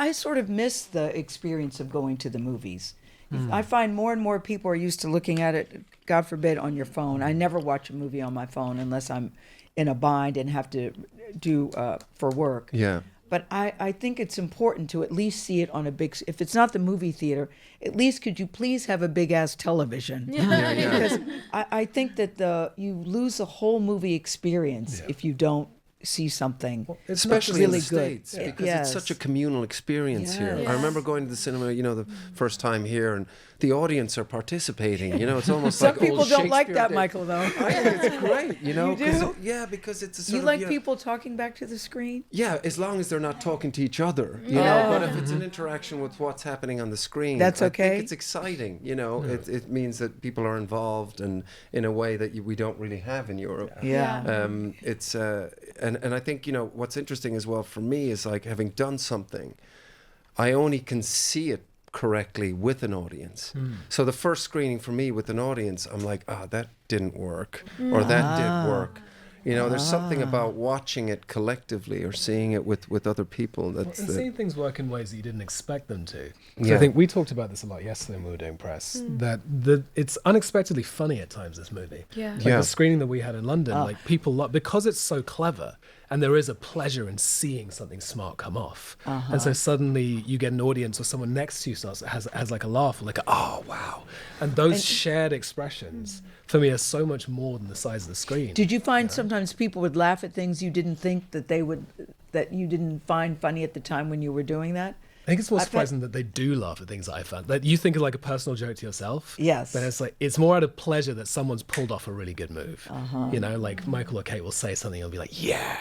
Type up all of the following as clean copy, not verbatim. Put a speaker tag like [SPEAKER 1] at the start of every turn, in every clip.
[SPEAKER 1] I sort of miss the experience of going to the movies. I find more and more people are used to looking at it, God forbid, on your phone. I never watch a movie on my phone unless I'm in a bind and have to do for work.
[SPEAKER 2] Yeah.
[SPEAKER 1] But I think it's important to at least see it on a big, if it's not the movie theater, at least could you please have a big ass television?
[SPEAKER 2] Yeah.
[SPEAKER 1] Because I think that you lose the whole movie experience if you don't see something
[SPEAKER 2] Especially
[SPEAKER 1] really
[SPEAKER 2] in the
[SPEAKER 1] good.
[SPEAKER 2] States, because it's such a communal experience here.
[SPEAKER 1] Yes.
[SPEAKER 2] I remember going to the cinema, the first time here, and the audience are participating. It's almost
[SPEAKER 1] Some
[SPEAKER 2] like
[SPEAKER 1] people
[SPEAKER 2] old
[SPEAKER 1] don't like
[SPEAKER 2] Shakespeare
[SPEAKER 1] that,
[SPEAKER 2] days.
[SPEAKER 1] Michael, though.
[SPEAKER 2] I think it's great,
[SPEAKER 1] You do?
[SPEAKER 2] Because it's a sort
[SPEAKER 1] You
[SPEAKER 2] of...
[SPEAKER 1] like people talking back to the screen?
[SPEAKER 2] Yeah, as long as they're not talking to each other, But if it's an interaction with what's happening on the screen,
[SPEAKER 1] That's okay.
[SPEAKER 2] I think it's exciting, It means that people are involved and in a way that we don't really have in Europe.
[SPEAKER 1] Yeah.
[SPEAKER 2] It's and I think what's interesting as well for me is like having done something, I only can see it correctly with an audience. So the first screening for me with an audience, I'm like, that didn't work, or that did work. There's something about watching it collectively or seeing it with other people.
[SPEAKER 3] Seeing things work in ways that you didn't expect them to.
[SPEAKER 2] Yeah.
[SPEAKER 3] I think we talked about this a lot yesterday when we were doing press, that it's unexpectedly funny at times, this movie.
[SPEAKER 4] Yeah.
[SPEAKER 3] Like the screening that we had in London, like people love, because it's so clever, and there is a pleasure in seeing something smart come off. And so suddenly you get an audience or someone next to you has like a laugh, or like, oh, wow. And those shared expressions, for me, are so much more than the size of the screen.
[SPEAKER 1] Did you find sometimes people would laugh at things you didn't think that that you didn't find funny at the time when you were doing that?
[SPEAKER 3] I think it's more surprising that they do laugh at things that I found. That you think of like a personal joke to yourself.
[SPEAKER 1] Yes.
[SPEAKER 3] But it's more out of pleasure that someone's pulled off a really good move. Like Michael or Kate will say something and be like, yeah.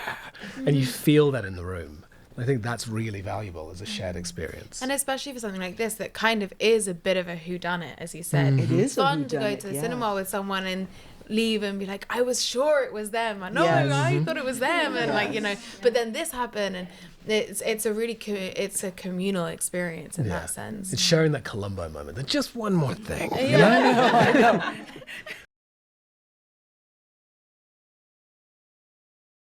[SPEAKER 3] And you feel that in the room. I think that's really valuable as a shared experience.
[SPEAKER 4] And especially for something like this that kind of is a bit of a whoodunit, as you said.
[SPEAKER 1] It is
[SPEAKER 4] fun to go to the cinema with someone and leave and be like, I was sure it was them. I know, I thought it was them. And but then this happened, and it's a really it's a communal experience in that sense.
[SPEAKER 3] It's sharing that Columbo moment. There's just one more thing.
[SPEAKER 1] I know.